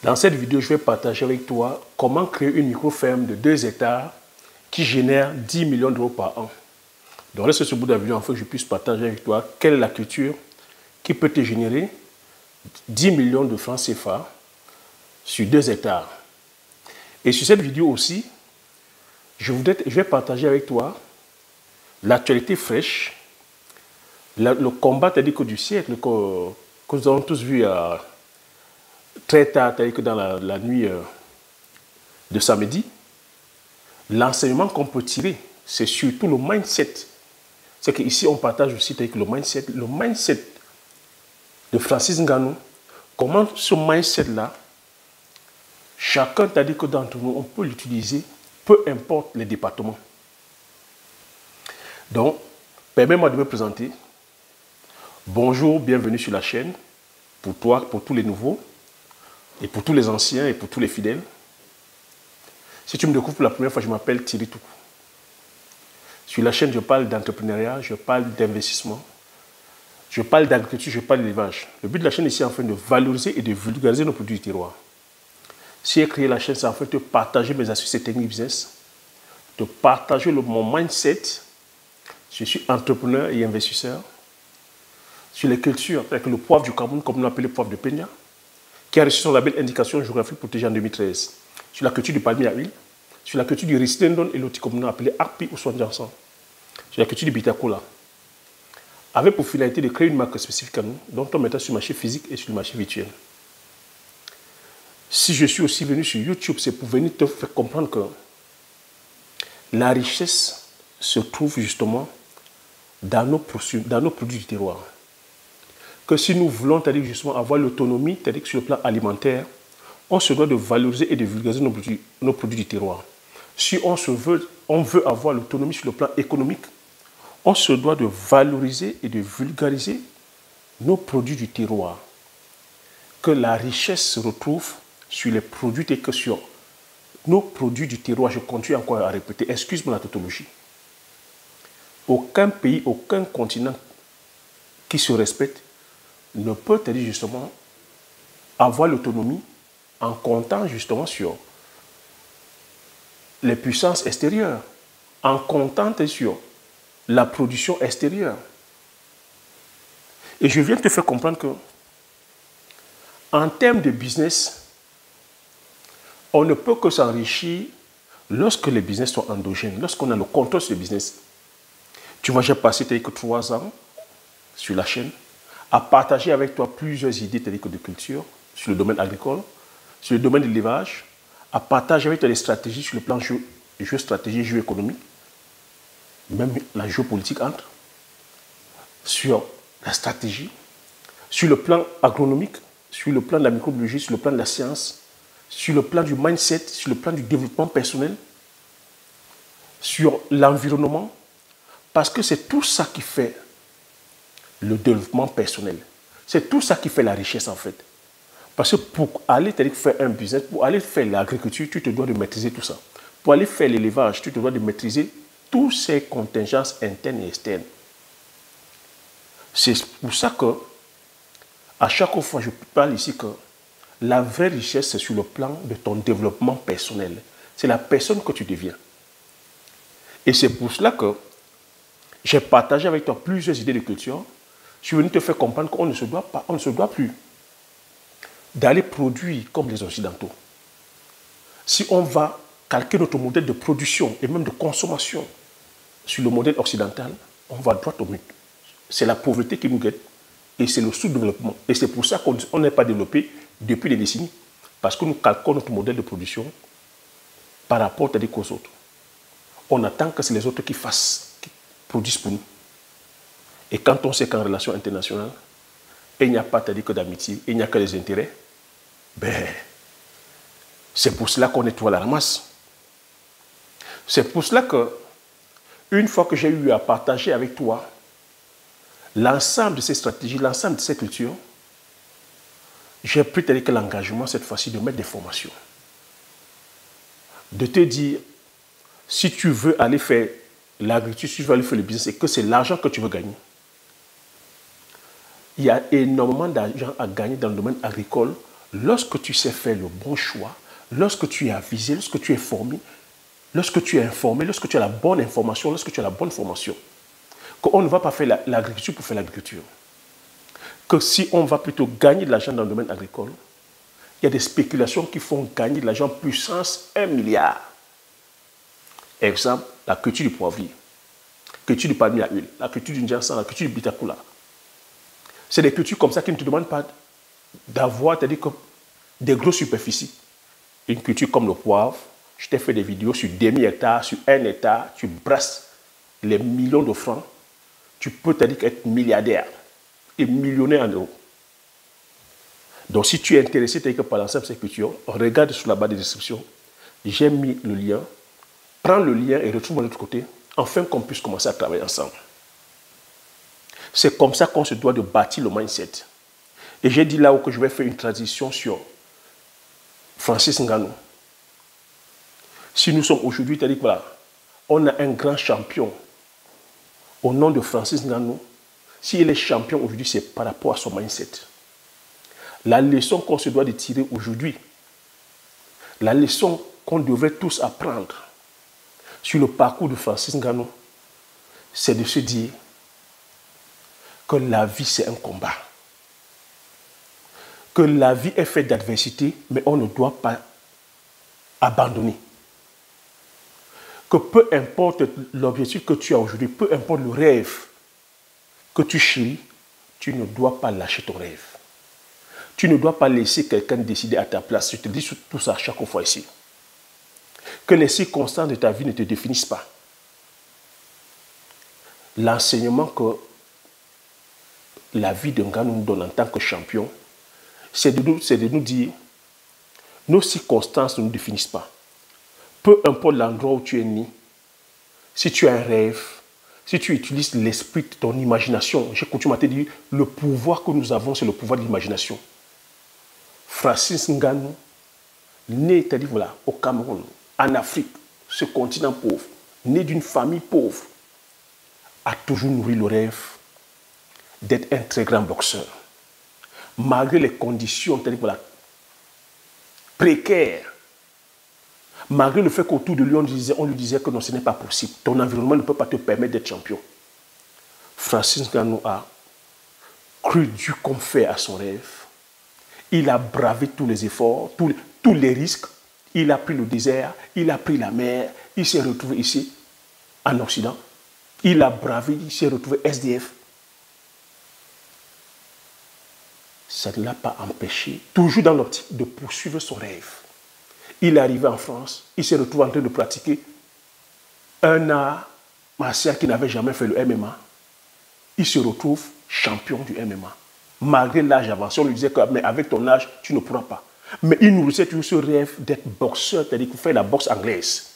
Dans cette vidéo, je vais partager avec toi comment créer une micro-ferme de 2 hectares qui génère 10 millions d'euros par an. Donc reste sur le bout de la vidéo afin que je puisse partager avec toi quelle est la culture qui peut te générer 10 millions de francs CFA sur 2 hectares. Et sur cette vidéo aussi, je vais partager avec toi l'actualité fraîche, le combat du siècle que nous avons tous vu très tard, que dans la nuit de samedi. L'enseignement qu'on peut tirer, c'est surtout le mindset. C'est qu'ici, on partage aussi le mindset de Francis Ngannou. Comment ce mindset-là, chacun t'a dit que d'entre nous, on peut l'utiliser, peu importe les départements. Donc, permets-moi de me présenter. Bonjour, bienvenue sur la chaîne, pour toi, pour tous les nouveaux, et pour tous les anciens, et pour tous les fidèles. Si tu me découvres pour la première fois, je m'appelle Thierry Toukou. Sur la chaîne, je parle d'entrepreneuriat, je parle d'investissement, je parle d'agriculture, je parle d'élevage. Le but de la chaîne ici est enfin de valoriser et de vulgariser nos produits du terroir. Si j'ai créé la chaîne, c'est en fait de partager mes astuces et techniques business, de partager mon mindset. Je suis entrepreneur et investisseur. Sur les cultures, avec le poivre du Cameroun, comme on l'appelle le poivre de Peña, qui a reçu son label Indication géographique protégée en 2013. Sur la culture du palmier à huile, sur la culture du Ristendon et l'outil commun appelé Arpi ou Swanjansan, sur la culture du Bitacola, avec pour finalité de créer une marque spécifique à nous, dont on mettra sur le marché physique et sur le marché virtuel. Si je suis aussi venu sur YouTube, c'est pour venir te faire comprendre que la richesse se trouve justement dans nos produits du terroir. Que si nous voulons justement avoir l'autonomie, c'est-à-dire que sur le plan alimentaire, on se doit de valoriser et de vulgariser nos produits du terroir. Si on veut avoir l'autonomie sur le plan économique, on se doit de valoriser et de vulgariser nos produits du terroir. Que la richesse se retrouve sur les produits et que sur nos produits du terroir. Je continue encore à répéter, excuse-moi la tautologie. Aucun pays, aucun continent qui se respecte ne peut justement avoir l'autonomie en comptant justement sur les puissances extérieures, en comptant sur la production extérieure. Et je viens de te faire comprendre que, en termes de business, on ne peut que s'enrichir lorsque les business sont endogènes, lorsqu'on a le contrôle sur le business. Tu vois, j'ai passé que 3 ans sur la chaîne à partager avec toi plusieurs idées de culture sur le domaine agricole, sur le domaine de l'élevage, à partager avec toi des stratégies sur le plan géostratégie, géoéconomique, même la géopolitique entre, sur la stratégie, sur le plan agronomique, sur le plan de la microbiologie, sur le plan de la science, sur le plan du mindset, sur le plan du développement personnel, sur l'environnement, parce que c'est tout ça qui fait le développement personnel. C'est tout ça qui fait la richesse en fait. Parce que pour aller faire un business, pour aller faire l'agriculture, tu te dois de maîtriser tout ça. Pour aller faire l'élevage, tu te dois de maîtriser toutes ces contingences internes et externes. C'est pour ça que, à chaque fois, je parle ici que la vraie richesse, c'est sur le plan de ton développement personnel. C'est la personne que tu deviens. Et c'est pour cela que j'ai partagé avec toi plusieurs idées de culture. Je suis venu te faire comprendre qu'on ne se doit plus d'aller produire comme les Occidentaux. Si on va calquer notre modèle de production et même de consommation sur le modèle occidental, on va droit au but. C'est la pauvreté qui nous guette et c'est le sous-développement. Et c'est pour ça qu'on n'est pas développé depuis des décennies. Parce que nous calquons notre modèle de production par rapport aux autres. On attend que c'est les autres qui produisent pour nous. Et quand on sait qu'en relation internationale, il n'y a pas que d'amitié, il n'y a que des intérêts, ben, c'est pour cela qu'on est tout à la ramasse. C'est pour cela que, une fois que j'ai eu à partager avec toi l'ensemble de ces stratégies, l'ensemble de ces cultures, j'ai pris l'engagement cette fois-ci de mettre des formations. De te dire, si tu veux aller faire l'agriculture, si tu veux aller faire le business et que c'est l'argent que tu veux gagner, il y a énormément d'argent à gagner dans le domaine agricole Lorsque tu sais faire le bon choix, lorsque tu es avisé, lorsque tu es formé, lorsque tu es informé, lorsque tu as la bonne information, lorsque tu as la bonne formation, qu'on ne va pas faire l'agriculture pour faire l'agriculture. Que si on va plutôt gagner de l'argent dans le domaine agricole, il y a des spéculations qui font gagner de l'argent puissance 1 milliard. Exemple, la culture du poivrier, la culture du palmier à huile, la culture du Njansan, la culture du bitakula. C'est des cultures comme ça qui ne te demandent pas d'avoir, c'est-à-dire des grosses superficies. Une culture comme le poivre, je t'ai fait des vidéos sur demi-hectare, sur 1 hectare, tu brasses les millions de francs, tu peux être milliardaire et millionnaire en euros. Donc si tu es intéressé par l'ensemble de ces cultures, regarde sur la barre de description, j'ai mis le lien, prends le lien et retrouve-moi de l'autre côté, afin qu'on puisse commencer à travailler ensemble. C'est comme ça qu'on se doit de bâtir le mindset. Et j'ai dit là où que je vais faire une transition sur Francis Ngannou. Si nous sommes aujourd'hui, c'est-à-dire que voilà, on a un grand champion au nom de Francis Ngannou. S'il est champion aujourd'hui, c'est par rapport à son mindset. La leçon qu'on se doit de tirer aujourd'hui, la leçon qu'on devrait tous apprendre sur le parcours de Francis Ngannou, c'est de se dire que la vie, c'est un combat. Que la vie est faite d'adversité, mais on ne doit pas abandonner. Que peu importe l'objectif que tu as aujourd'hui, peu importe le rêve que tu chéris, tu ne dois pas lâcher ton rêve. Tu ne dois pas laisser quelqu'un décider à ta place. Je te dis tout ça chaque fois ici. Que les circonstances de ta vie ne te définissent pas. L'enseignement que la vie de Ngannou nous donne en tant que champion, c'est de nous dire, nos circonstances ne nous définissent pas. Peu importe l'endroit où tu es né, si tu as un rêve, si tu utilises l'esprit de ton imagination, j'ai coutume à te dire, le pouvoir que nous avons, c'est le pouvoir de l'imagination. Francis Ngannou, né, c'est-à-dire voilà, au Cameroun, en Afrique, ce continent pauvre, né d'une famille pauvre, a toujours nourri le rêve d'être un très grand boxeur. Malgré les conditions voilà, précaires, malgré le fait qu'autour de lui, on lui disait que non, ce n'est pas possible. Ton environnement ne peut pas te permettre d'être champion. Francis Ngannou a cru dur comme fer à son rêve. Il a bravé tous les efforts, tous les risques. Il a pris le désert, il a pris la mer. Il s'est retrouvé ici, en Occident. Il a bravé, il s'est retrouvé SDF. Ça ne l'a pas empêché, toujours dans l'optique de poursuivre son rêve. Il est arrivé en France, il s'est retrouvé en train de pratiquer un art martial qui n'avait jamais fait le MMA. Il se retrouve champion du MMA. Malgré l'âge avancé, on lui disait que mais avec ton âge, tu ne pourras pas. Mais il nourrissait toujours ce rêve d'être boxeur, c'est-à-dire qu'il fait la boxe anglaise.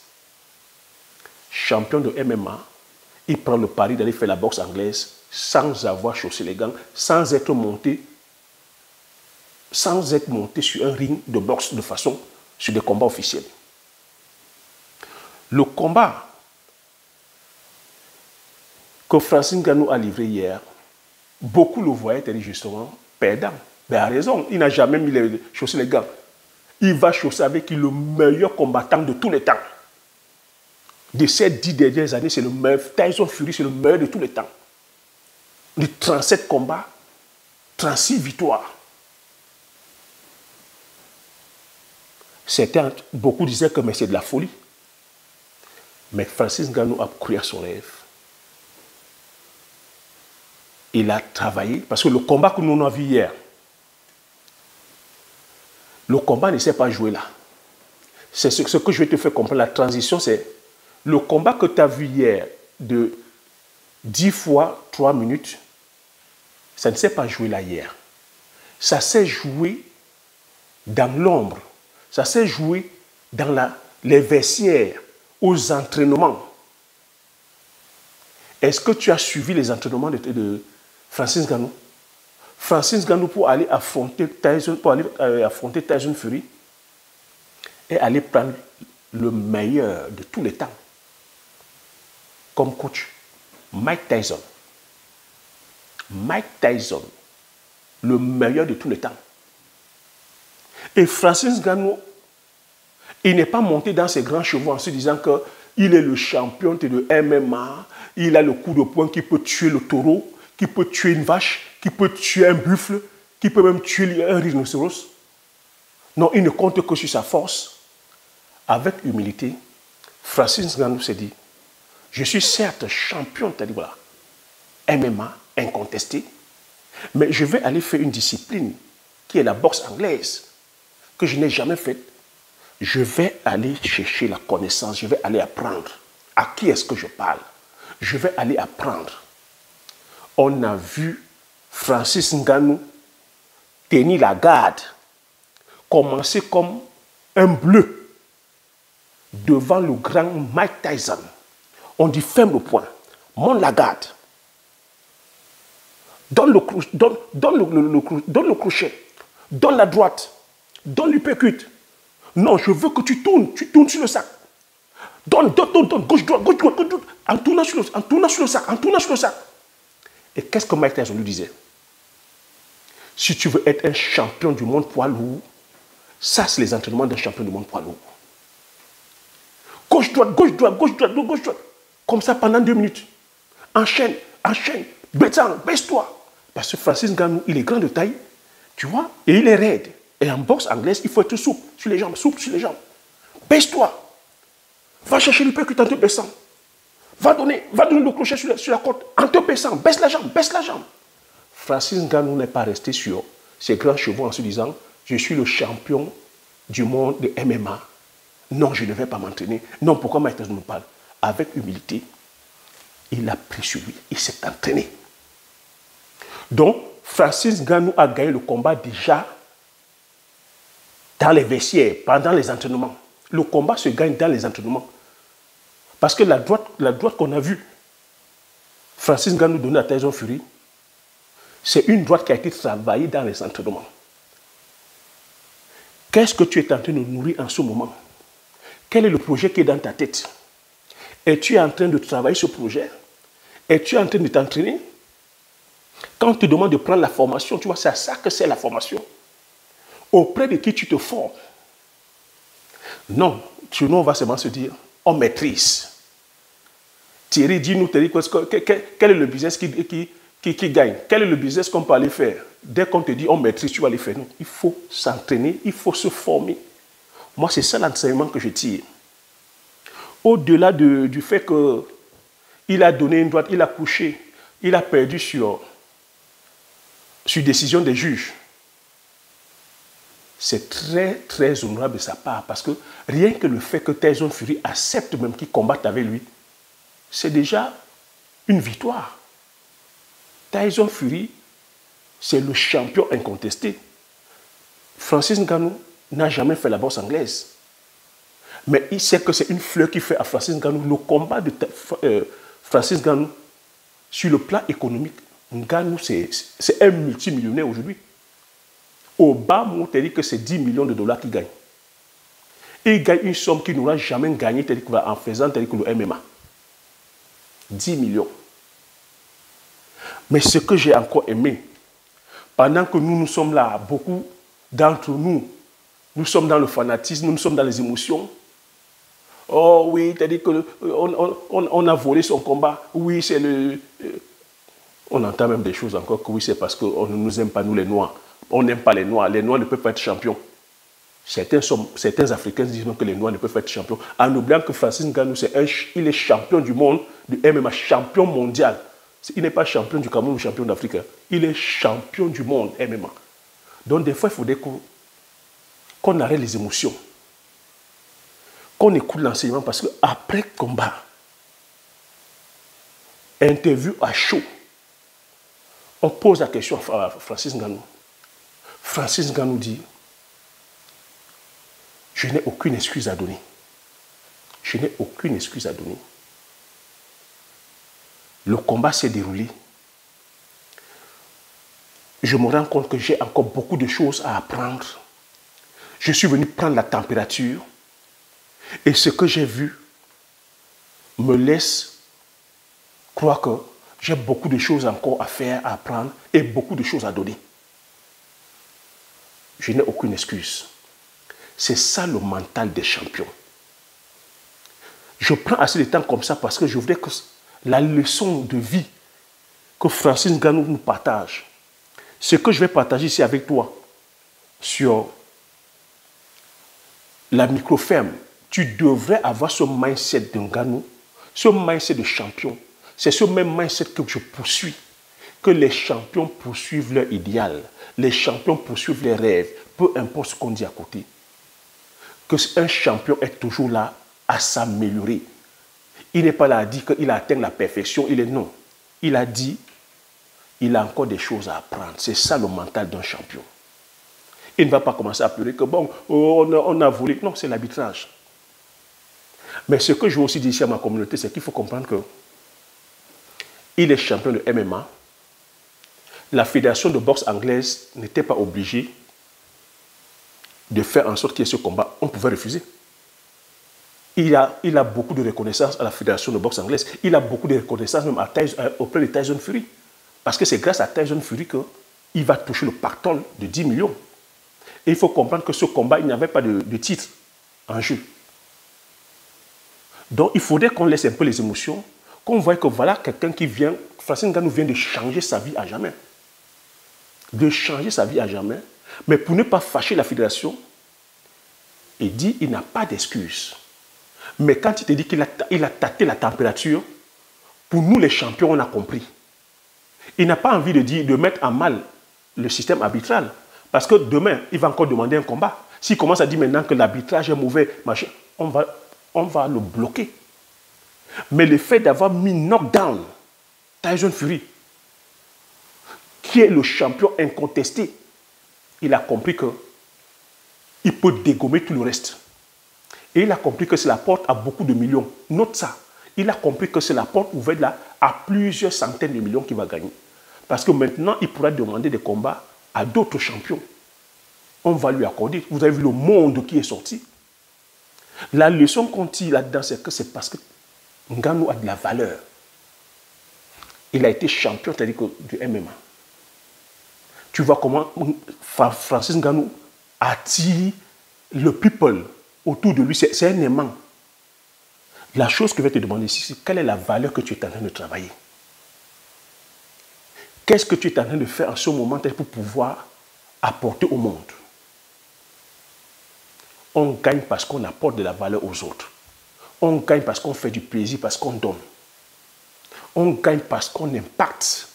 Champion de MMA, il prend le pari d'aller faire la boxe anglaise sans avoir chaussé les gants, sans être monté sur un ring de boxe de façon sur des combats officiels. Le combat que Francis Ngannou a livré hier, beaucoup le voyaient justement perdant. Mais à raison, il n'a jamais chaussé les gants. Il va chausser avec le meilleur combattant de tous les temps. De ces 10 dernières années, c'est le meilleur. Tyson Fury, c'est le meilleur de tous les temps. De 37 combats, 36 victoires. Beaucoup disaient que c'est de la folie. Mais Francis Ngannou a cru à son rêve. Il a travaillé, parce que le combat que nous avons vu hier, le combat ne s'est pas joué là. C'est ce que je vais te faire comprendre. La transition, c'est le combat que tu as vu hier de 10 fois 3 minutes, ça ne s'est pas joué là hier. Ça s'est joué dans l'ombre. Ça s'est joué dans les vestiaires, aux entraînements. Est-ce que tu as suivi les entraînements de Francis Ngannou? Francis Ngannou, pour aller affronter Tyson Fury, et aller prendre le meilleur de tous les temps comme coach, Mike Tyson. Mike Tyson, le meilleur de tous les temps. Et Francis Ngannou, il n'est pas monté dans ses grands chevaux en se disant qu'il est le champion de MMA, il a le coup de poing qui peut tuer le taureau, qui peut tuer une vache, qui peut tuer un buffle, qui peut même tuer un rhinocéros. Non, il ne compte que sur sa force. Avec humilité, Francis Ngannou s'est dit, je suis certes champion, t'as dit voilà, MMA, incontesté, mais je vais aller faire une discipline qui est la boxe anglaise, que je n'ai jamais faite. Je vais aller chercher la connaissance, je vais aller apprendre. À qui est-ce que je parle? Je vais aller apprendre. On a vu Francis Ngannou tenir la garde, commencer comme un bleu devant le grand Mike Tyson. On dit ferme le poing, monte la garde, donne le crochet, donne la droite, donne l'uppercut. Non, je veux que tu tournes sur le sac. Donne, gauche, droite, en tournant sur le sac. Et qu'est-ce que Mike Tyson lui disait? Si tu veux être un champion du monde poids lourd, ça c'est les entraînements d'un champion du monde poids lourd. Gauche, droite. Comme ça pendant 2 minutes. Enchaîne. Baisse-toi. Parce que Francis Ngannou, il est grand de taille, tu vois, et il est raide. Et en boxe anglaise, il faut être souple sur les jambes, Baisse-toi. Va chercher le percute en te baissant. Va donner le crochet sur la côte en te baissant. Baisse la jambe. Francis Ngannou n'est pas resté sur ses grands chevaux en se disant « Je suis le champion du monde de MMA. Non, je ne vais pas m'entraîner. Non, pourquoi Mike Tyson me parle ?» Avec humilité, il a pris sur lui. Il s'est entraîné. Donc, Francis Ngannou a gagné le combat déjà dans les vestiaires, pendant les entraînements. Le combat se gagne dans les entraînements. Parce que la droite qu'on a vue, Francis Ngannou donner à Tyson Fury, c'est une droite qui a été travaillée dans les entraînements. Qu'est-ce que tu es en train de nourrir en ce moment? Quel est le projet qui est dans ta tête? Es-tu en train de travailler ce projet? Es-tu en train de t'entraîner? Quand on te demande de prendre la formation, tu vois, c'est à ça que c'est la formation. Auprès de qui tu te formes? Non, sinon on va seulement se dire, on maîtrise. Thierry, dis-nous, quel est le business qui gagne? Quel est le business qu'on peut aller faire? Dès qu'on te dit, on maîtrise, tu vas aller faire. Non, il faut s'entraîner, il faut se former. Moi, c'est ça l'enseignement que je tire. Au-delà du fait qu'il a donné une droite, il a couché, il a perdu sur décision des juges. C'est très, très honorable de sa part parce que rien que le fait que Tyson Fury accepte même qu'il combatte avec lui, c'est déjà une victoire. Tyson Fury, c'est le champion incontesté. Francis Ngannou n'a jamais fait la boxe anglaise. Mais il sait que c'est une fleur qui fait à Francis Ngannou. Le combat de Francis Ngannou, sur le plan économique, Ngannou, c'est un multimillionnaire aujourd'hui. Obama, on te dit que c'est 10 millions de dollars qu'il gagne. Et il gagne une somme qu'il n'aura jamais gagnée en faisant que le MMA. 10 millions. Mais ce que j'ai encore aimé, pendant que nous sommes là, beaucoup d'entre nous, nous sommes dans le fanatisme, nous sommes dans les émotions. Oh oui, t'as dit qu'on a volé son combat. Oui, c'est le... On entend même des choses encore que oui, c'est parce qu'on ne nous aime pas, nous les Noirs. On n'aime pas les Noirs. Les Noirs ne peuvent pas être champions. Certains Africains disent que les Noirs ne peuvent pas être champions. En oubliant que Francis Ngannou, il est champion du monde, du MMA, champion mondial. Il n'est pas champion du Cameroun ou champion d'Afrique. Il est champion du monde MMA. Donc des fois, il faudrait qu'on arrête les émotions. Qu'on écoute l'enseignement parce qu'après combat, interview à chaud, on pose la question à Francis Ngannou. Francis Ngannou dit, je n'ai aucune excuse à donner. Je n'ai aucune excuse à donner. Le combat s'est déroulé. Je me rends compte que j'ai encore beaucoup de choses à apprendre. Je suis venu prendre la température. Et ce que j'ai vu me laisse croire que j'ai beaucoup de choses encore à faire, à apprendre et beaucoup de choses à donner. Je n'ai aucune excuse. C'est ça le mental des champions. Je prends assez de temps comme ça parce que je voudrais que la leçon de vie que Francis Ngannou nous partage, ce que je vais partager ici avec toi sur la microferme, tu devrais avoir ce mindset de Ngannou, ce mindset de champion. C'est ce même mindset que je poursuis, que les champions poursuivent leur idéal, les champions poursuivent les rêves, peu importe ce qu'on dit à côté. Que un champion est toujours là à s'améliorer. Il n'est pas là à dire qu'il a atteint la perfection, il est non. Il a dit, il a encore des choses à apprendre. C'est ça le mental d'un champion. Il ne va pas commencer à pleurer que bon, on a volé. Non, c'est l'arbitrage. Mais ce que je veux aussi dire ici à ma communauté, c'est qu'il faut comprendre que il est champion de MMA. La fédération de boxe anglaise n'était pas obligée de faire en sorte qu'il y ait ce combat. On pouvait refuser. Il a beaucoup de reconnaissance à la fédération de boxe anglaise. Il a beaucoup de reconnaissance même auprès de Tyson Fury. Parce que c'est grâce à Tyson Fury qu'il va toucher le pactole de 10 millions. Et il faut comprendre que ce combat, il n'y avait pas de titre en jeu. Donc, il faudrait qu'on laisse un peu les émotions, qu'on voit que voilà quelqu'un qui vient, Francis Ngannou vient de changer sa vie à jamais. De changer sa vie à jamais. Mais pour ne pas fâcher la fédération, il dit qu'il n'a pas d'excuse. Mais quand il te dit qu'il a tâté la température, pour nous les champions, on a compris. Il n'a pas envie de mettre en mal le système arbitral. Parce que demain, il va encore demander un combat. S'il commence à dire maintenant que l'arbitrage est mauvais, on va le bloquer. Mais le fait d'avoir mis knockdown Tyson Fury, qui est le champion incontesté, il a compris qu'il peut dégommer tout le reste. Et il a compris que c'est la porte à beaucoup de millions. Note ça. Il a compris que c'est la porte ouverte là à plusieurs centaines de millions qu'il va gagner. Parce que maintenant, il pourra demander des combats à d'autres champions. On va lui accorder. Vous avez vu le monde qui est sorti. La leçon qu'on tire là-dedans, c'est que c'est parce que Ngannou a de la valeur. Il a été champion, c'est-à-dire du MMA. Tu vois comment Francis Ngannou attire le people autour de lui. C'est un aimant. La chose que je vais te demander ici, c'est quelle est la valeur que tu es en train de travailler? Qu'est-ce que tu es en train de faire en ce moment pour pouvoir apporter au monde? On gagne parce qu'on apporte de la valeur aux autres. On gagne parce qu'on fait du plaisir, parce qu'on donne. On gagne parce qu'on impacte.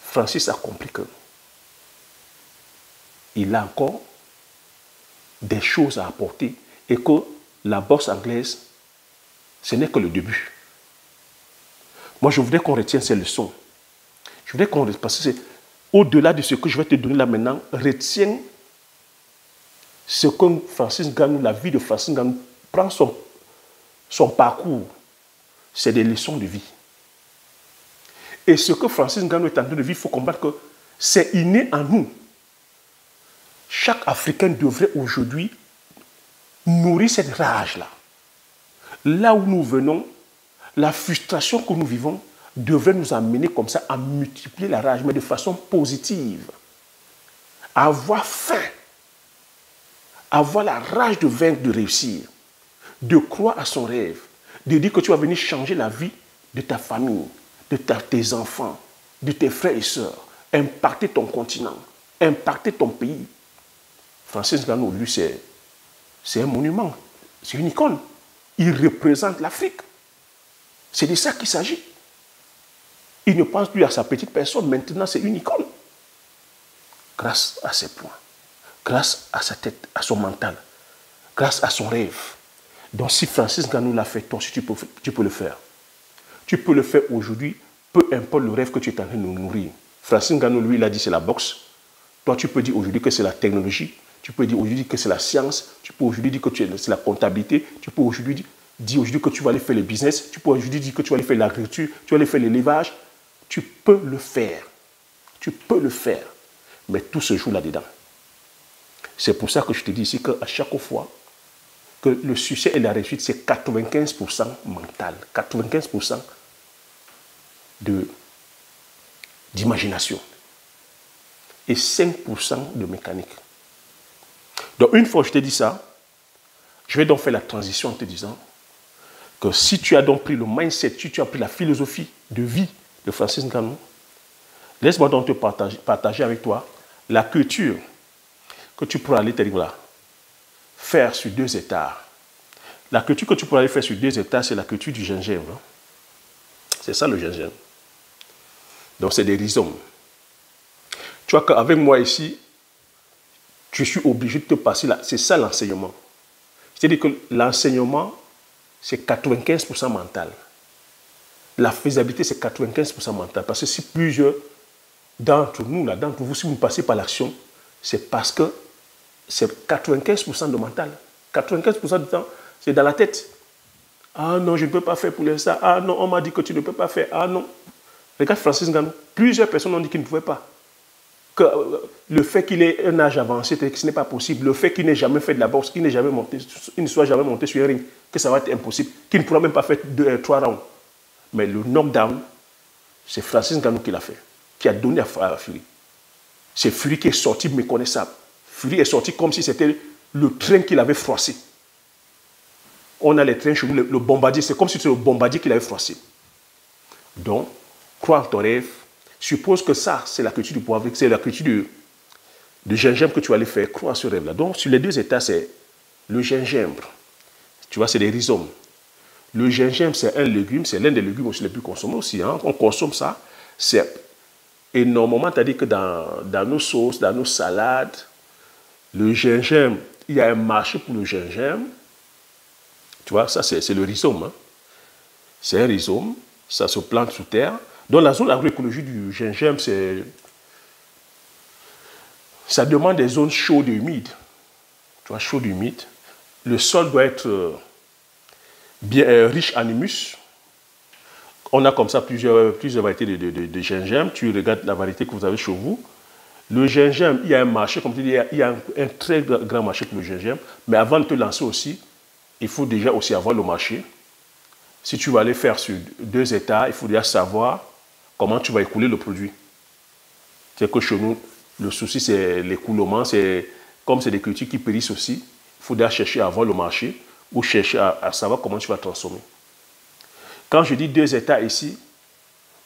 Francis a compris qu'il a encore des choses à apporter et que la boxe anglaise, ce n'est que le début. Moi, je voudrais qu'on retienne ces leçons. Je voudrais qu'on retienne, parce que c'est au-delà de ce que je vais te donner là maintenant, retiens ce que Francis Ngannou, la vie de Francis Ngannou, prend son parcours. C'est des leçons de vie. Et ce que Francis Ngannou est en train de vivre, il faut comprendre que c'est inné en nous. Chaque Africain devrait aujourd'hui nourrir cette rage-là. Là où nous venons, la frustration que nous vivons devrait nous amener comme ça à multiplier la rage, mais de façon positive. À avoir faim. Avoir la rage de vaincre, de réussir. De croire à son rêve. De dire que tu vas venir changer la vie de ta famille, de tes enfants, de tes frères et sœurs. Impacter ton continent. Impacter ton pays. Francis Ngannou, lui, c'est un monument. C'est une icône. Il représente l'Afrique. C'est de ça qu'il s'agit. Il ne pense plus à sa petite personne. Maintenant, c'est une icône. Grâce à ses points. Grâce à sa tête, à son mental. Grâce à son rêve. Donc, si Francis Ngannou l'a fait, toi aussi, tu peux le faire. Tu peux le faire aujourd'hui, peu importe le rêve que tu es en train de nourrir. Francis Ngannou, lui, il a dit c'est la boxe. Toi, tu peux dire aujourd'hui que c'est la technologie. Tu peux dire aujourd'hui que c'est la science. Tu peux aujourd'hui dire que c'est la comptabilité. Tu peux aujourd'hui dire aujourd'hui que tu vas aller faire le business. Tu peux aujourd'hui dire que tu vas aller faire l'agriculture. Tu vas aller faire l'élevage. Tu peux le faire. Tu peux le faire. Mais tout se joue là-dedans. C'est pour ça que je te dis ici qu'à chaque fois, que le succès et la réussite, c'est 95% mental. 95% d'imagination. Et 5% de mécanique. Donc, une fois que je t'ai dit ça, je vais donc faire la transition en te disant que si tu as donc pris le mindset, si tu as pris la philosophie de vie de Francis Ngannou, laisse-moi donc te partager avec toi la culture que tu pourras aller faire sur 2 hectares. La culture que tu pourras aller faire sur 2 hectares, c'est la culture du gingembre. C'est ça le gingembre. Donc c'est des rhizomes. Tu vois qu'avec moi ici, je suis obligé de te passer là. C'est ça l'enseignement. C'est-à-dire que l'enseignement, c'est 95% mental. La faisabilité, c'est 95% mental. Parce que si plusieurs d'entre nous, là, d'entre vous, si vous passez par l'action, c'est parce que c'est 95% de mental. 95% du temps, c'est dans la tête. Ah non, je ne peux pas faire pour l'instant. Ah non, on m'a dit que tu ne peux pas faire. Ah non. Regarde Francis Ngannou. Plusieurs personnes ont dit qu'il ne pouvait pas. Que le fait qu'il ait un âge avancé, que ce n'est pas possible. Le fait qu'il n'ait jamais fait de la boxe, qu'il ne soit jamais monté sur un ring, que ça va être impossible. Qu'il ne pourra même pas faire 3 rounds. Mais le knockdown, c'est Francis Ngannou qui l'a fait, qui a donné à Fury. C'est Fury qui est sorti méconnaissable. Fury est sorti comme si c'était le train qu'il avait froissé. On a les trains chez nous, le bombardier, c'est comme si c'était le bombardier qu'il avait froissé. Donc, crois en ton rêve. Suppose que ça, c'est la culture du poivre, c'est la culture du gingembre que tu vas aller faire. Crois à ce rêve-là. Donc, sur les 2 états, c'est le gingembre. Tu vois, c'est des rhizomes. Le gingembre, c'est un légume, c'est l'un des légumes aussi les plus consommés aussi. Hein. On consomme ça. C'est énormément, c'est-à-dire que dans nos sauces, dans nos salades, le gingembre, il y a un marché pour le gingembre. Tu vois, ça, c'est le rhizome. Hein. C'est un rhizome, ça se plante sous terre. Dans la zone agroécologique du gingembre, ça demande des zones chaudes et humides. Tu vois, chaudes et humides. Le sol doit être bien riche en humus. On a comme ça plusieurs variétés de gingembre. Tu regardes la variété que vous avez chez vous. Le gingembre, il y a un marché, comme tu dis, il y a un très grand marché pour le gingembre. Mais avant de te lancer aussi, il faut déjà aussi avoir le marché. Si tu vas aller faire sur 2 hectares, il faut déjà savoir comment tu vas écouler le produit. C'est que chez nous, le souci, c'est l'écoulement. Comme c'est des cultures qui périssent aussi, il faut déjà chercher à avoir le marché ou chercher à savoir comment tu vas transformer. Quand je dis 2 hectares ici,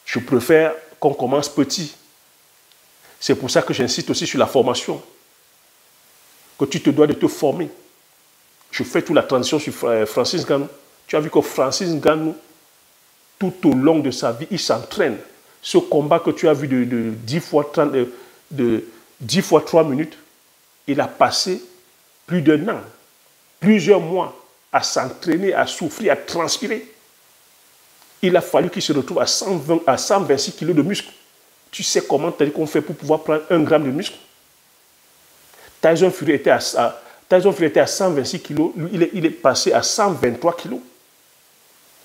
je préfère qu'on commence petit. C'est pour ça que j'insiste aussi sur la formation. Que tu te dois de te former. Je fais toute la transition sur Francis Ngannou. Tu as vu que Francis Ngannou, tout au long de sa vie, il s'entraîne. Ce combat que tu as vu de 10 fois 3 minutes, il a passé plus d'1 an, plusieurs mois à s'entraîner, à souffrir, à transpirer. Il a fallu qu'il se retrouve à 126 kg de muscle. Tu sais comment on fait pour pouvoir prendre 1 gramme de muscle? Tyson Fury était à 126 kg, lui il est passé à 123 kg.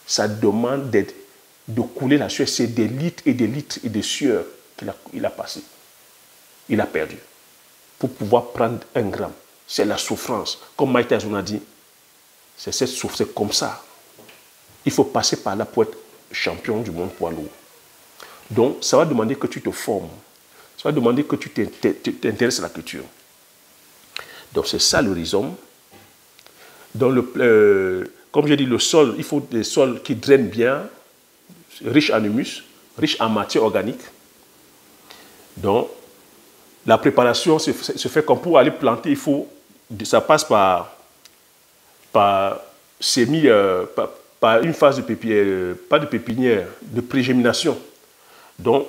Ça demande de couler la sueur. C'est des litres et des litres et des sueurs qu'il a passé. Il a perdu. Pour pouvoir prendre 1 gramme. C'est la souffrance. Comme Mike Tyson a dit, c'est cette souffrance, c'est comme ça. Il faut passer par là pour être champion du monde poids lourd. Donc, ça va demander que tu te formes. Ça va demander que tu t'intéresses à la culture. Donc, c'est ça le rhizome. Donc, comme j'ai dit, le sol, il faut des sols qui drainent bien, riches en humus, riches en matière organique. Donc, la préparation se fait comme pour aller planter, ça passe par une phase de pépinière, pas de pépinière, de prégémination. Donc,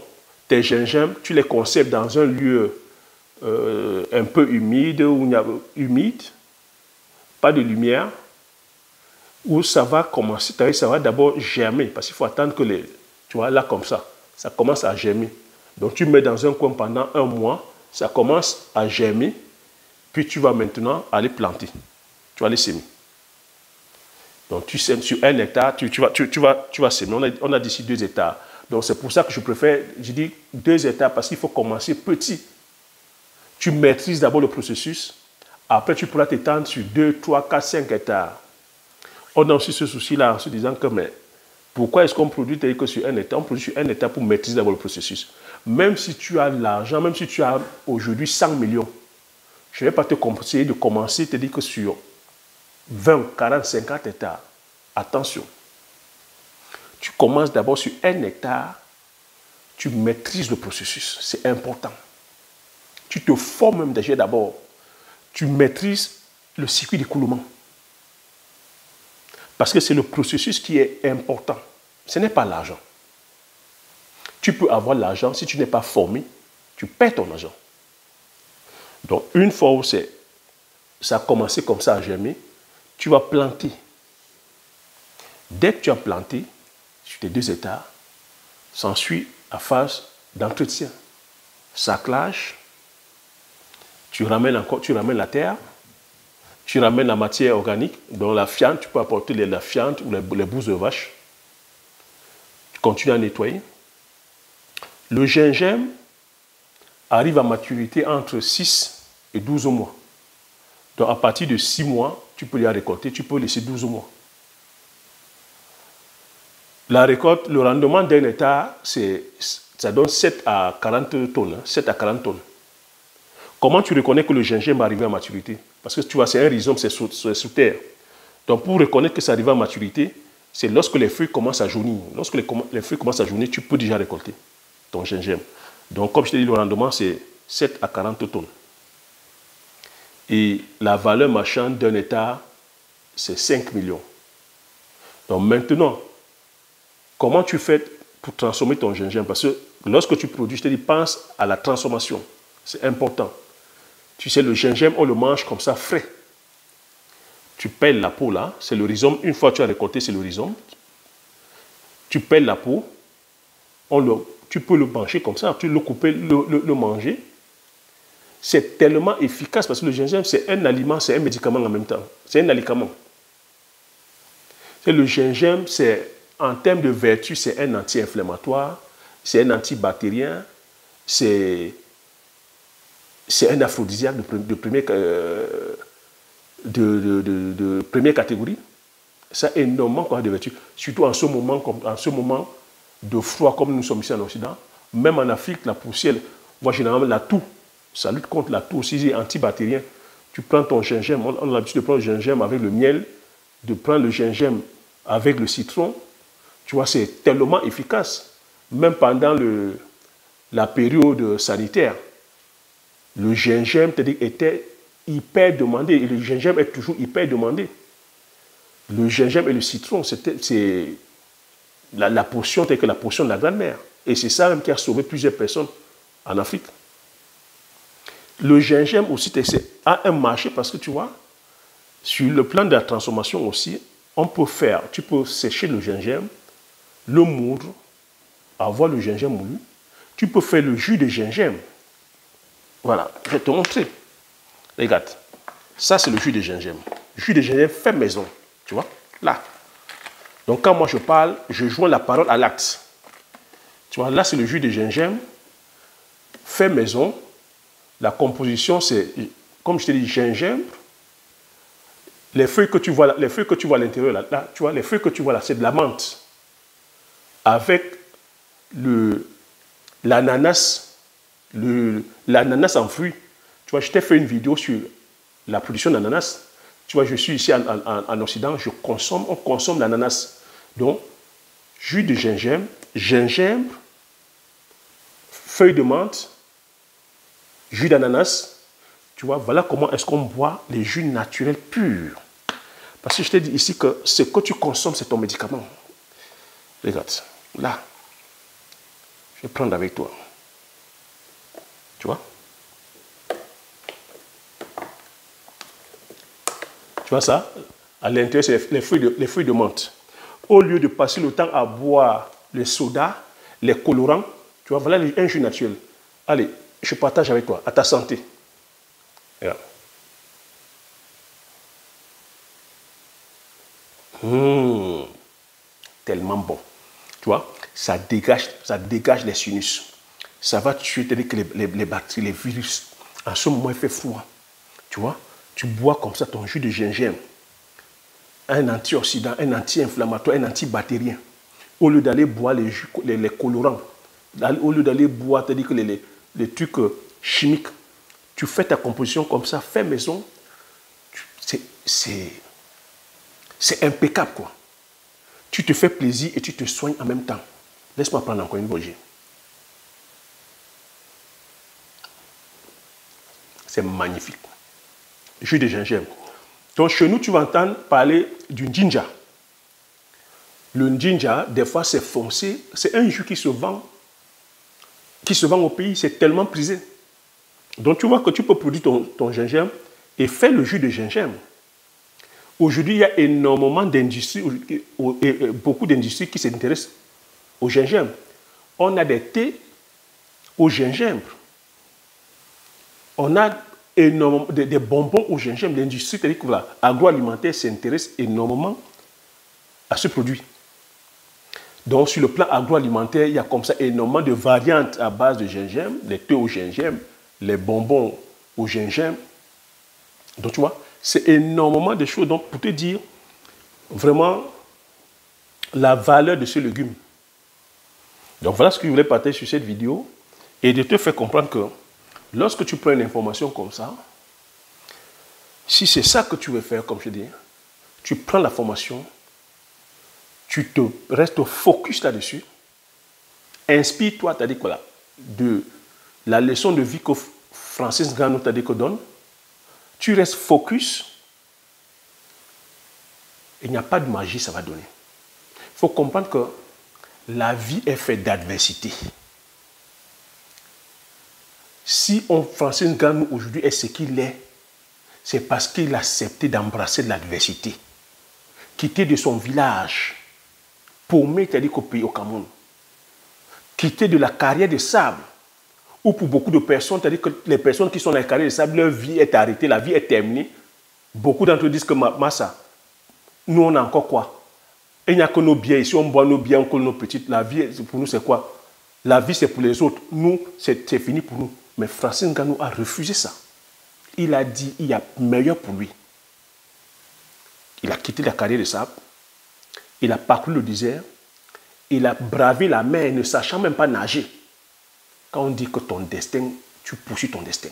tes gingembres, tu les conserves dans un lieu un peu humide, pas de lumière, où ça va commencer, ça va d'abord germer, parce qu'il faut attendre que tu vois, là comme ça commence à germer. Donc tu mets dans un coin pendant 1 mois, ça commence à germer, puis tu vas maintenant aller planter, tu vas les semer. Donc tu sèmes sur 1 hectare, tu vas semer, on a d'ici 2 hectares. Donc c'est pour ça que je dis 2 hectares, parce qu'il faut commencer petit. Tu maîtrises d'abord le processus, après tu pourras t'étendre sur 2, 3, 4, 5 hectares. On a aussi ce souci-là en se disant que, mais pourquoi est-ce qu'on produit tel que sur 1 hectare? On produit sur 1 hectare pour maîtriser d'abord le processus. Même si tu as l'argent, même si tu as aujourd'hui 100 millions, Je ne vais pas te conseiller de commencer, te dire que sur 20, 40, 50 hectares, attention. Tu commences d'abord sur 1 hectare, tu maîtrises le processus, c'est important. Tu te formes même déjà d'abord, tu maîtrises le circuit d'écoulement. Parce que c'est le processus qui est important. Ce n'est pas l'argent. Tu peux avoir l'argent, si tu n'es pas formé, tu perds ton argent. Donc, une fois où ça a commencé comme ça à germer, tu vas planter. Dès que tu as planté, sur tes 2 hectares, s'ensuit la phase d'entretien. Saclage, tu ramènes la terre, tu ramènes la matière organique, dont la fiente, tu peux apporter la fiente ou les bousses de vache. Tu continues à nettoyer. Le gingembre arrive à maturité entre 6 et 12 mois. Donc à partir de 6 mois, tu peux les récolter, tu peux laisser 12 mois. La récolte, le rendement d'un hectare, ça donne 7 à 40 tonnes. 7 à 40 tonnes. Comment tu reconnais que le gingembre arrive à maturité? Parce que tu vois, c'est un rhizome, c'est sous terre. Donc pour reconnaître que ça arrive à maturité, c'est lorsque les feuilles commencent à jaunir. Lorsque les feuilles commencent à jaunir, tu peux déjà récolter ton gingembre. Donc comme je t'ai dit, le rendement, c'est 7 à 40 tonnes. Et la valeur marchande d'un hectare, c'est 5 millions. Donc maintenant, comment tu fais pour transformer ton gingembre? Parce que lorsque tu produis, je te dis, pense à la transformation. C'est important. Tu sais, le gingembre, on le mange comme ça, frais. Tu pèles la peau là, c'est le rhizome. Une fois que tu as récolté, c'est le rhizome. Tu pèles la peau, tu peux le manger comme ça, tu le couper, le manger. C'est tellement efficace parce que le gingembre, c'est un aliment, c'est un médicament en même temps. C'est un aliment. Le gingembre, en termes de vertu, c'est un anti-inflammatoire, c'est un antibactérien, c'est un aphrodisiaque de première catégorie. Ça a énormément de vertus. Surtout en ce moment de froid comme nous sommes ici en Occident. Même en Afrique, la poussière, voit généralement la toux. Ça lutte contre la toux aussi, c'est antibactérien. Tu prends ton gingembre, on a l'habitude de prendre le gingembre avec le miel, de prendre le gingembre avec le citron. Tu vois, c'est tellement efficace. Même pendant la période sanitaire, le gingembre était hyper demandé. Et le gingembre est toujours hyper demandé. Le gingembre et le citron, c'est la potion telle que la potion de la grand-mère. Et c'est ça même qui a sauvé plusieurs personnes en Afrique. Le gingembre aussi a un marché parce que tu vois, sur le plan de la transformation aussi, tu peux sécher le gingembre, le moudre, avoir le gingembre moulu. Tu peux faire le jus de gingembre. Voilà, je vais te montrer. Regarde, ça c'est le jus de gingembre. Jus de gingembre fait maison, tu vois, là. Donc quand moi je parle, je joins la parole à l'acte. Tu vois, là c'est le jus de gingembre fait maison. La composition c'est, comme je te dis, gingembre. Les feuilles que tu vois à l'intérieur, là, tu vois, les feuilles que tu vois là, c'est de la menthe. Avec l'ananas en fruits. Tu vois, je t'ai fait une vidéo sur la production d'ananas. Tu vois, je suis ici en Occident, on consomme l'ananas. Donc, jus de gingembre, feuilles de menthe, jus d'ananas. Tu vois, voilà comment est-ce qu'on boit les jus naturels purs. Parce que je t'ai dit ici que ce que tu consommes, c'est ton médicament. Regarde, là. Je vais prendre avec toi. Tu vois? Tu vois ça? À l'intérieur, c'est les feuilles de menthe. Au lieu de passer le temps à boire les sodas, les colorants, tu vois, voilà un jus naturel. Allez, je partage avec toi, à ta santé. Regarde. Tellement bon. Tu vois, ça dégage les sinus. Ça va tuer que les bactéries, les virus. En ce moment, il fait froid. Tu vois, tu bois comme ça ton jus de gingembre. Un antioxydant, un anti-inflammatoire, un antibactérien. Au lieu d'aller boire les colorants, au lieu d'aller boire, c'est-à-dire que les trucs chimiques, Tu fais ta composition comme ça, fais maison. C'est impeccable, quoi. Tu te fais plaisir et tu te soignes en même temps. Laisse-moi prendre encore une bougie. C'est magnifique. Jus de gingembre. Donc chez nous, tu vas entendre parler du ginger. Le ginger, des fois, c'est foncé. C'est un jus qui se vend au pays. C'est tellement prisé. Donc tu vois que tu peux produire ton gingembre et faire le jus de gingembre. Aujourd'hui, il y a énormément d'industries, beaucoup d'industries qui s'intéressent au gingembre. On a des thés au gingembre. On a énormément des bonbons au gingembre. L'industrie agroalimentaire s'intéresse énormément à ce produit. Donc, sur le plan agroalimentaire, il y a comme ça énormément de variantes à base de gingembre, les thés au gingembre, les bonbons au gingembre. Donc, tu vois, c'est énormément de choses. Donc, pour te dire vraiment la valeur de ce légume. Donc, voilà ce que je voulais partager sur cette vidéo et de te faire comprendre que lorsque tu prends une information comme ça, si c'est ça que tu veux faire, comme je dis, tu prends la formation, tu te restes focus là-dessus, inspire-toi, t'as dit quoi, de la leçon de vie que Francis Ngannou t'a dit que donne, tu restes focus, il n'y a pas de magie, ça va donner. Il faut comprendre que la vie est faite d'adversité. Si Francis Ngannou aujourd'hui est ce qu'il est, c'est parce qu'il a accepté d'embrasser l'adversité. Quitter de son village, paumé, c'est-à-dire qu'au pays, au Cameroun. Quitter de la carrière de sable, où pour beaucoup de personnes, c'est-à-dire que les personnes qui sont dans la carrière de sable, leur vie est arrêtée, la vie est terminée. Beaucoup d'entre eux disent que Massa, nous on a encore quoi? Et il n'y a que nos biens ici, on boit nos biens, on colle nos petites. La vie, pour nous, c'est quoi? La vie, c'est pour les autres. Nous, c'est fini pour nous. Mais Francis Ngannou a refusé ça. Il a dit, il y a meilleur pour lui. Il a quitté la carrière de sable. Il a parcouru le désert. Il a bravé la mer ne sachant même pas nager. Quand on dit que ton destin, tu poursuis ton destin.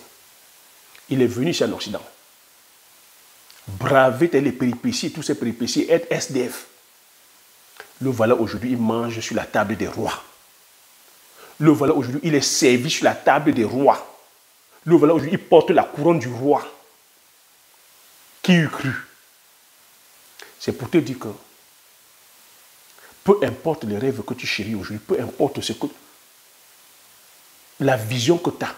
Il est venu ici en Occident. Braver les péripéties, tous ces péripéties, être SDF. Le voilà aujourd'hui, il mange sur la table des rois. Le voilà aujourd'hui, il est servi sur la table des rois. Le voilà aujourd'hui, il porte la couronne du roi. Qui eût cru? C'est pour te dire que peu importe les rêves que tu chéris aujourd'hui, peu importe ce que la vision que tu as,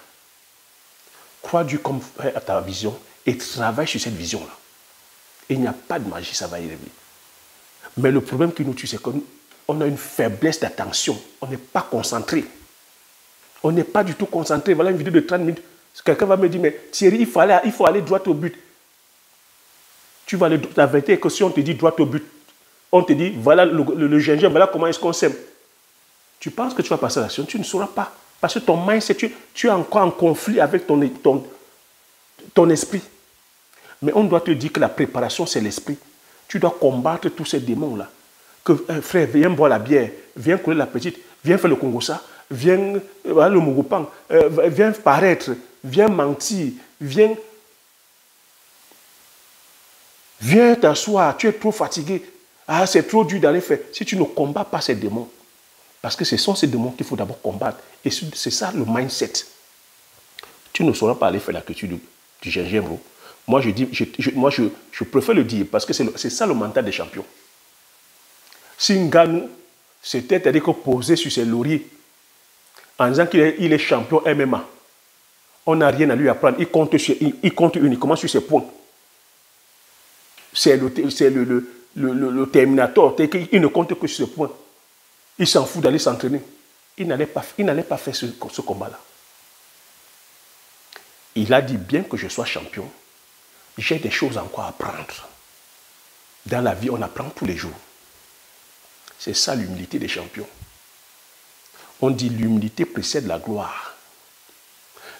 crois-tu comme à ta vision et travaille sur cette vision-là. Il n'y a pas de magie, ça va y arriver. Mais le problème qui nous tue, c'est qu'on a une faiblesse d'attention. On n'est pas concentré. On n'est pas du tout concentré. Voilà une vidéo de 30 minutes. Quelqu'un va me dire, mais Thierry, il faut aller droit au but. Tu vas aller, la vérité est que si on te dit droit au but, on te dit, voilà le gingembre, voilà comment est-ce qu'on s'aime. Tu penses que tu vas passer à l'action, tu ne sauras pas. Parce que ton mindset, tu es encore en conflit avec ton esprit. Mais on doit te dire que la préparation, c'est l'esprit. Tu dois combattre tous ces démons-là. Que frère, viens boire la bière, viens couler la petite, viens faire le Congossa, viens le Mougoupan, viens paraître, viens mentir, viens t'asseoir, tu es trop fatigué. Ah, c'est trop dur d'aller faire. Si tu ne combats pas ces démons, parce que ce sont ces démons qu'il faut d'abord combattre. Et c'est ça le mindset. Tu ne sauras pas aller faire la culture du gingembre. Moi, je préfère le dire parce que c'est ça le mental des champions. Si Ngannou s'était posé sur ses lauriers en disant qu'il est champion MMA, on n'a rien à lui apprendre. Il compte uniquement sur ses points. C'est le Terminator. Il ne compte que sur ses points. Il s'en fout d'aller s'entraîner. Il n'allait pas faire ce combat-là. Il a dit, bien que je sois champion, j'ai des choses encore à apprendre. Dans la vie, on apprend tous les jours. C'est ça l'humilité des champions. On dit l'humilité précède la gloire.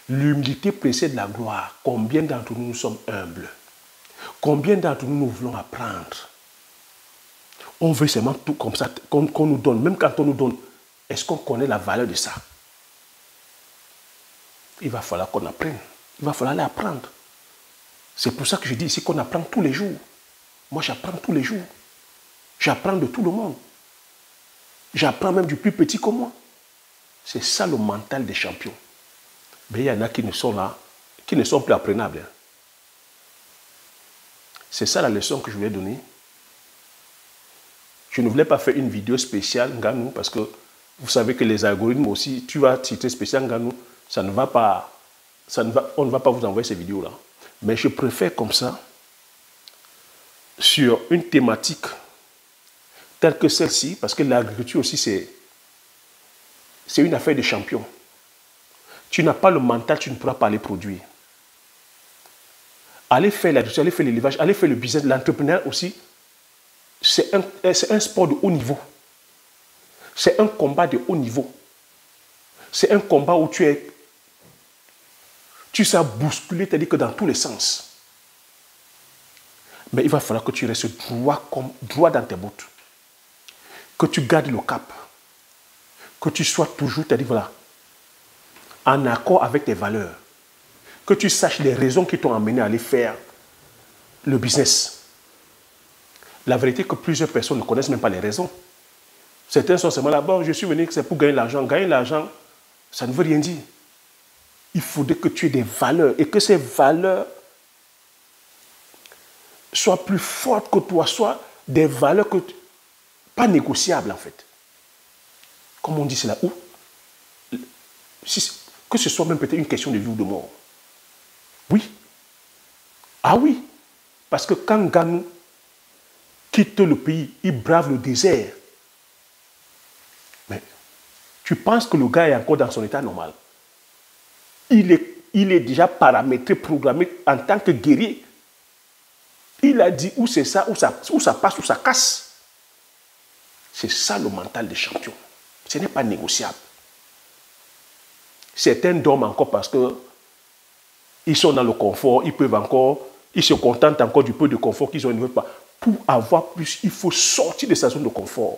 L'humilité précède la gloire. Combien d'entre nous sommes humbles? Combien d'entre nous voulons apprendre? On veut seulement tout comme ça, qu'on nous donne. Même quand on nous donne, est-ce qu'on connaît la valeur de ça? Il va falloir qu'on apprenne. Il va falloir l'apprendre. C'est pour ça que je dis ici qu'on apprend tous les jours. Moi, j'apprends tous les jours. J'apprends de tout le monde. J'apprends même du plus petit que moi. C'est ça le mental des champions. Mais il y en a qui ne sont là, qui ne sont plus apprenables. C'est ça la leçon que je voulais donner. Je ne voulais pas faire une vidéo spéciale Nganou parce que vous savez que les algorithmes aussi, tu vas titrer spécial Nganou, ça ne va pas, on ne va pas vous envoyer ces vidéos-là. Mais je préfère comme ça, sur une thématique telle que celle-ci, parce que l'agriculture aussi, c'est une affaire de champion. Tu n'as pas le mental, tu ne pourras pas les produire. Allez faire l'agriculture, allez faire l'élevage, allez faire le business, l'entrepreneuriat aussi, c'est un sport de haut niveau. C'est un combat de haut niveau. C'est un combat où tu sais bousculer, c'est-à-dire que dans tous les sens. Mais il va falloir que tu restes droit dans tes bottes. Que tu gardes le cap. Que tu sois toujours, c'est-à-dire voilà, en accord avec tes valeurs. Que tu saches les raisons qui t'ont amené à aller faire le business. La vérité est que plusieurs personnes ne connaissent même pas les raisons. Certains sont seulement là, bon, je suis venu, c'est pour gagner l'argent. Gagner l'argent, ça ne veut rien dire. Il faudrait que tu aies des valeurs et que ces valeurs soient plus fortes que toi, soient des valeurs pas négociables en fait. Comme on dit, c'est là où que ce soit même peut-être une question de vie ou de mort. Oui. Ah oui. Parce que quand Nganou quitte le pays, il brave le désert. Mais tu penses que le gars est encore dans son état normal? Il est déjà paramétré, programmé en tant que guerrier. Il a dit où c'est ça, où ça passe, où ça casse. C'est ça le mental des champions. Ce n'est pas négociable. Certains dorment encore parce qu'ils sont dans le confort, ils se contentent encore du peu de confort qu'ils ont, ils ne veulent pas. Pour avoir plus, il faut sortir de sa zone de confort.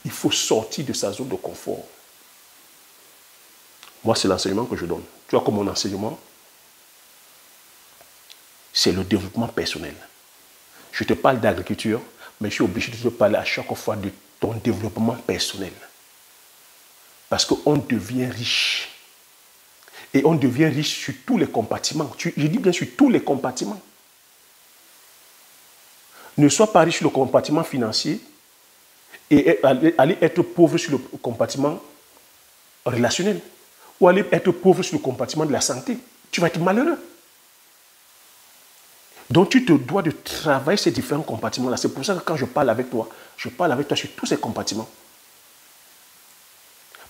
Il faut sortir de sa zone de confort. Moi, c'est l'enseignement que je donne. Tu vois, comme mon enseignement, c'est le développement personnel. Je te parle d'agriculture, mais je suis obligé de te parler à chaque fois de ton développement personnel. Parce qu'on devient riche. Et on devient riche sur tous les compartiments. Je dis bien sur tous les compartiments. Ne sois pas riche sur le compartiment financier et aller être pauvre sur le compartiment relationnel. Ou aller être pauvre sur le compartiment de la santé. Tu vas être malheureux. Donc tu te dois de travailler ces différents compartiments-là. C'est pour ça que quand je parle avec toi sur tous ces compartiments.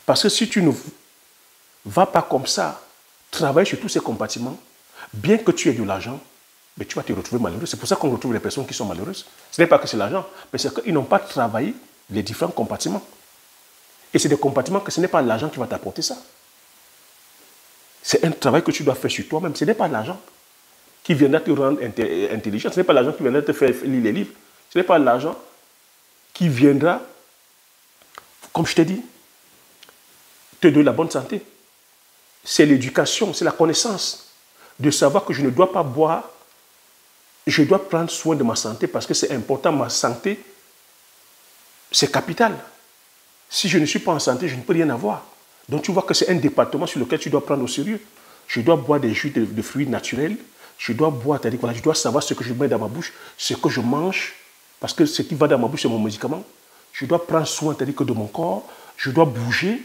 Parce que si tu ne vas pas comme ça, travailler sur tous ces compartiments, bien que tu aies de l'argent, mais tu vas te retrouver malheureux. C'est pour ça qu'on retrouve les personnes qui sont malheureuses. Ce n'est pas que c'est l'argent, mais c'est qu'ils n'ont pas travaillé les différents compartiments. Et c'est des compartiments que ce n'est pas l'argent qui va t'apporter ça. C'est un travail que tu dois faire sur toi-même. Ce n'est pas l'argent qui viendra te rendre intelligent. Ce n'est pas l'argent qui viendra te faire lire les livres. Ce n'est pas l'argent qui viendra, comme je t'ai dit, te donner la bonne santé. C'est l'éducation, c'est la connaissance. De savoir que je ne dois pas boire, je dois prendre soin de ma santé parce que c'est important. Ma santé, c'est capital. Si je ne suis pas en santé, je ne peux rien avoir. Donc tu vois que c'est un département sur lequel tu dois prendre au sérieux. Je dois boire des jus de fruits naturels. Je dois boire, c'est-à-dire voilà, je dois savoir ce que je mets dans ma bouche, ce que je mange, parce que ce qui va dans ma bouche, c'est mon médicament. Je dois prendre soin, c'est-à-dire que de mon corps. Je dois bouger.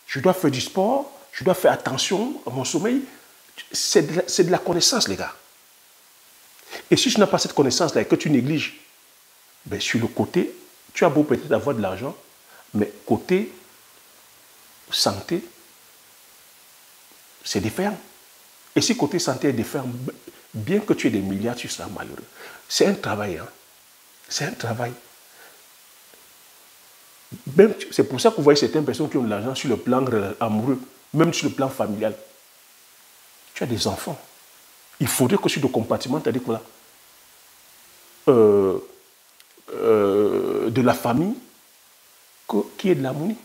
Je dois faire du sport. Je dois faire attention à mon sommeil. C'est de la connaissance, les gars. Et si tu n'as pas cette connaissance-là et que tu négliges, ben sur le côté, tu as beau peut-être avoir de l'argent, mais côté santé, c'est différent. Et si côté santé est différent, bien que tu aies des milliards, tu seras malheureux. C'est un travail. Hein? C'est un travail. C'est pour ça que vous voyez certaines personnes qui ont de l'argent sur le plan amoureux, même sur le plan familial. Tu as des enfants. Il faudrait que sur le compartiment, tu as dit quoi là, de la famille, qui est de l'harmonie.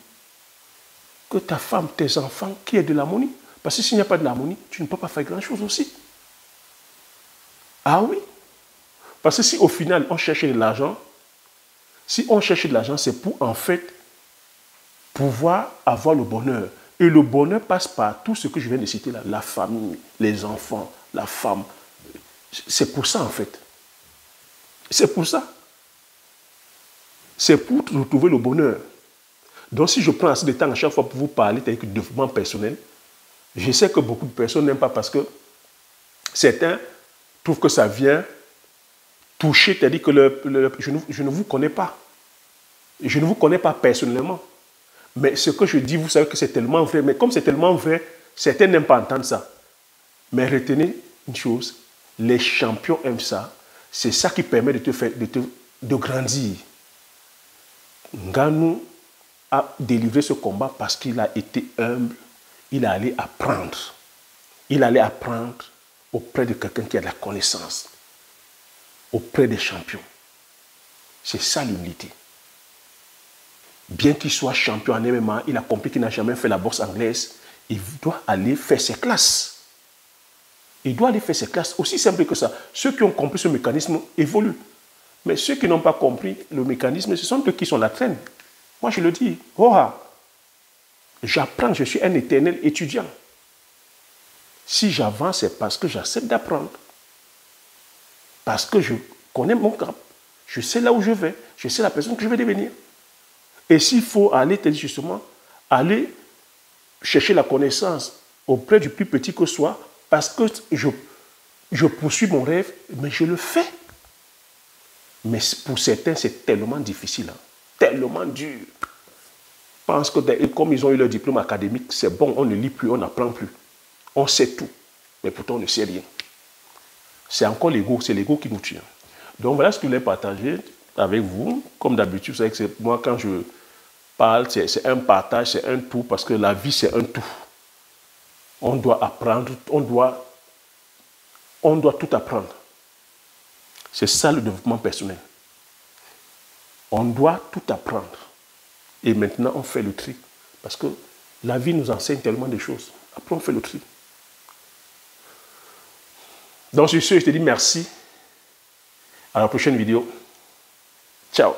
Que ta femme, tes enfants, qui est de l'harmonie. Parce que s'il n'y a pas de l'harmonie, tu ne peux pas faire grand-chose aussi. Ah oui. Parce que si au final, on cherchait de l'argent, si on cherchait de l'argent, c'est pour en fait pouvoir avoir le bonheur. Et le bonheur passe par tout ce que je viens de citer là, la famille, les enfants, la femme. C'est pour ça en fait. C'est pour ça. C'est pour retrouver le bonheur. Donc si je prends assez de temps à chaque fois pour vous parler de développement personnel, je sais que beaucoup de personnes n'aiment pas parce que certains trouvent que ça vient toucher, c'est-à-dire que je ne vous connais pas. Je ne vous connais pas personnellement. Mais ce que je dis, vous savez que c'est tellement vrai. Mais comme c'est tellement vrai, certains n'aiment pas entendre ça. Mais retenez une chose, les champions aiment ça. C'est ça qui permet de te faire, de grandir. Ngannou a délivré ce combat parce qu'il a été humble. Il est allé apprendre. Il allait apprendre auprès de quelqu'un qui a de la connaissance. Auprès des champions. C'est ça l'humilité. Bien qu'il soit champion en MMA, il a compris qu'il n'a jamais fait la boxe anglaise. Il doit aller faire ses classes. Il doit aller faire ses classes. Aussi simple que ça. Ceux qui ont compris ce mécanisme évoluent. Mais ceux qui n'ont pas compris le mécanisme, ce sont eux qui sont la traîne. Moi, je le dis. J'apprends, je suis un éternel étudiant. Si j'avance, c'est parce que j'accepte d'apprendre. Parce que je connais mon cap. Je sais là où je vais. Je sais la personne que je vais devenir. Et s'il faut aller, justement, aller chercher la connaissance auprès du plus petit que soit, parce que je poursuis mon rêve, mais je le fais. Mais pour certains, c'est tellement difficile, hein, tellement dur. Je pense que comme ils ont eu leur diplôme académique, c'est bon, on ne lit plus, on n'apprend plus. On sait tout, mais pourtant on ne sait rien. C'est encore l'ego, c'est l'ego qui nous tue. Donc voilà ce que je voulais partager avec vous. Comme d'habitude, vous savez que c'est moi quand je parle, c'est un partage, c'est un tout, parce que la vie c'est un tout. On doit apprendre, on doit tout apprendre. C'est ça le développement personnel. On doit tout apprendre. Et maintenant, on fait le tri. Parce que la vie nous enseigne tellement de choses. Après, on fait le tri. Donc, sur ce, je te dis merci. À la prochaine vidéo. Ciao.